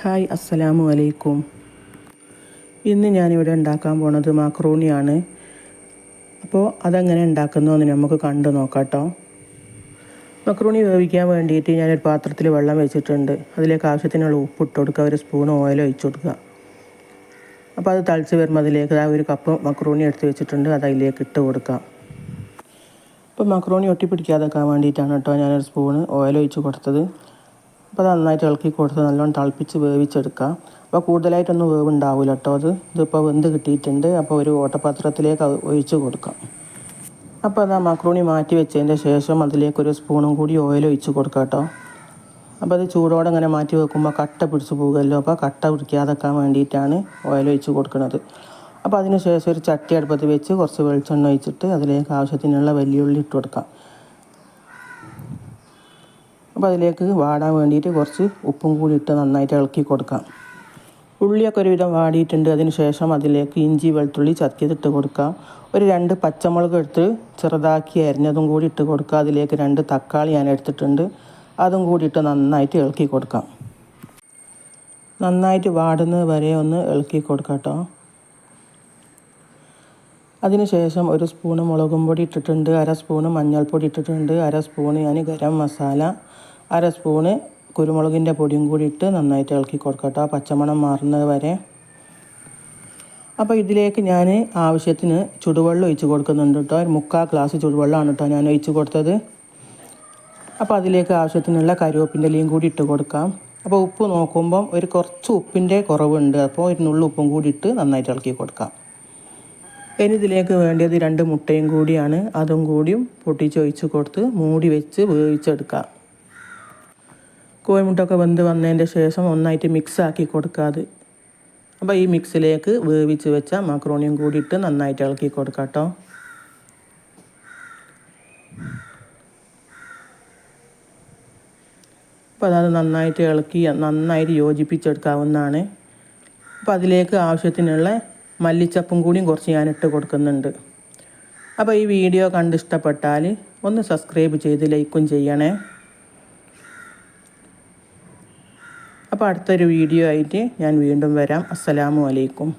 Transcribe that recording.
Hi അസ്സലാമു അലൈക്കും. ഇന്ന് ഞാനിവിടെ ഉണ്ടാക്കാൻ പോണത് മക്രൂണിയാണ്. അപ്പോൾ അതെങ്ങനെ ഉണ്ടാക്കുന്നതെന്ന് നമുക്ക് കണ്ടു നോക്കാം കേട്ടോ. മക്രൂണി വേവിക്കാൻ വേണ്ടിയിട്ട് ഞാനൊരു പാത്രത്തിൽ വെള്ളം വെച്ചിട്ടുണ്ട്. അതിലേക്ക് ആവശ്യത്തിനുള്ള ഉപ്പിട്ട് കൊടുക്കുക, ഒരു സ്പൂൺ ഓയിൽ ഒഴിച്ച് കൊടുക്കുക. അപ്പോൾ അത് തിളച്ച് വരുമ്പോൾ അതിലേക്ക് ഒരു കപ്പ് മക്രൂണി എടുത്ത് വെച്ചിട്ടുണ്ട്, അത് അതിലേക്ക് ഇട്ട് കൊടുക്കാം. അപ്പോൾ മക്രൂണി ഒട്ടിപ്പിടിക്കാതെക്കാൻ വേണ്ടിയിട്ടാണ് കേട്ടോ ഞാനൊരു സ്പൂണ് ഓയിൽ ഒഴിച്ച് കൊടുത്തത്. അപ്പോൾ അത് നന്നായിട്ട് ഇളക്കി കൊടുത്ത് നല്ലോണം തിളപ്പിച്ച് വേവിച്ചെടുക്കാം. അപ്പോൾ കൂടുതലായിട്ടൊന്നും വേവ് ഉണ്ടാവില്ല കേട്ടോ. ഇതിപ്പോൾ വെന്ത് കിട്ടിയിട്ടുണ്ട്. അപ്പോൾ ഒരു ഓട്ടപാത്രത്തിലേക്ക് ഒഴിച്ച് കൊടുക്കാം. അപ്പോൾ അത് ആ മക്രൂണി മാറ്റി വെച്ചതിൻ്റെ ശേഷം അതിലേക്കൊരു സ്പൂണും കൂടി ഓയിൽ ഒഴിച്ച് കൊടുക്കാം കേട്ടോ. അപ്പോൾ അത് ചൂടോടെ ഇങ്ങനെ മാറ്റി വെക്കുമ്പോൾ കട്ട പിടിച്ച് പോകുമല്ലോ. അപ്പോൾ കട്ട പിടിക്കാതെക്കാൻ വേണ്ടിയിട്ടാണ് ഓയിൽ ഒഴിച്ച് കൊടുക്കുന്നത്. അപ്പോൾ അതിന് ശേഷം ഒരു ചട്ടി അടുപ്പത്ത് വെച്ച് കുറച്ച് വെളിച്ചെണ്ണ ഒഴിച്ചിട്ട് അതിലേക്ക് ആവശ്യത്തിനുള്ള വലിയുള്ളി ഇട്ട് കൊടുക്കാം. അപ്പോൾ അതിലേക്ക് വാടാൻ വേണ്ടിയിട്ട് കുറച്ച് ഉപ്പും കൂടി ഇട്ട് നന്നായിട്ട് ഇളക്കി കൊടുക്കാം. ഉള്ളിയൊക്കെ ഒരുവിധം വാടിയിട്ടുണ്ട്. അതിന് ശേഷം അതിലേക്ക് ഇഞ്ചി വെളുത്തുള്ളി ചതക്കിയതിട്ട് കൊടുക്കാം. ഒരു 2 പച്ചമുളക് എടുത്ത് ചെറുതാക്കി അരിഞ്ഞതും കൂടി ഇട്ട് കൊടുക്കുക. അതിലേക്ക് 2 തക്കാളി ഞാൻ എടുത്തിട്ടുണ്ട്, അതും കൂടി ഇട്ട് നന്നായിട്ട് ഇളക്കി കൊടുക്കാം. നന്നായിട്ട് വാടുന്നത് വരെ ഒന്ന് ഇളക്കി കൊടുക്കാം കേട്ടോ. അതിന് ശേഷം ഒരു സ്പൂണ് മുളകും പൊടി ഇട്ടിട്ടുണ്ട്, 1/2 സ്പൂണ് മഞ്ഞൾപ്പൊടി ഇട്ടിട്ടുണ്ട്, 1/2 സ്പൂണ് ഞാൻ ഗരം മസാല, 1/2 സ്പൂണ് കുരുമുളകിൻ്റെ പൊടിയും കൂടി ഇട്ട് നന്നായിട്ട് ഇളക്കി കൊടുക്കാം കേട്ടോ, പച്ചമണം മാറുന്നത് വരെ. അപ്പോൾ ഇതിലേക്ക് ഞാൻ ആവശ്യത്തിന് ചുടുവെള്ളം ഒഴിച്ച് കൊടുക്കുന്നുണ്ട് കേട്ടോ. ഒരു 3/4 ഗ്ലാസ് ചുടുവെള്ളമാണ് കേട്ടോ ഞാൻ ഒഴിച്ച് കൊടുത്തത്. അപ്പോൾ അതിലേക്ക് ആവശ്യത്തിനുള്ള കറിവേപ്പിൻ്റെ ഇലയും കൂടി ഇട്ട് കൊടുക്കാം. അപ്പോൾ ഉപ്പ് നോക്കുമ്പം കുറച്ച് ഉപ്പിൻ്റെ കുറവുണ്ട്. അപ്പോൾ ഒരു നുള്ളു ഉപ്പും കൂടി ഇട്ട് നന്നായിട്ട് ഇളക്കി കൊടുക്കാം. ഇനി ഇതിലേക്ക് വേണ്ടത് 2 മുട്ടയും കൂടിയാണ്. അതും കൂടിയും പൊട്ടിച്ചൊഴിച്ച് കൊടുത്ത് മൂടി വെച്ച് വേവിച്ചെടുക്കാം. കോഴിമുട്ടൊക്കെ വെന്ത് വന്നതിൻ്റെ ശേഷം ഒന്നായിട്ട് മിക്സ് ആക്കി കൊടുക്കാതെ. അപ്പോൾ ഈ മിക്സിലേക്ക് വേവിച്ച് വെച്ച മക്രോണിയും കൂടി ഇട്ട് നന്നായിട്ട് ഇളക്കി കൊടുക്കാം കേട്ടോ. അപ്പോൾ അത് നന്നായിട്ട് ഇളക്കി നന്നായിട്ട് യോജിപ്പിച്ചെടുക്കാവുന്നതാണ്. അപ്പോൾ അതിലേക്ക് ആവശ്യത്തിനുള്ള മല്ലിച്ചപ്പും കൂടിയും കുറച്ച് ഞാൻ ഇട്ട് കൊടുക്കുന്നുണ്ട്. അപ്പോൾ ഈ വീഡിയോ കണ്ടിഷ്ടപ്പെട്ടാൽ ഒന്ന് സബ്സ്ക്രൈബ് ചെയ്ത് ലൈക്കും ചെയ്യണേ. അപ്പോൾ അടുത്തൊരു വീഡിയോ ആയിട്ട് ഞാൻ വീണ്ടും വരാം. അസ്സലാമു അലൈക്കും.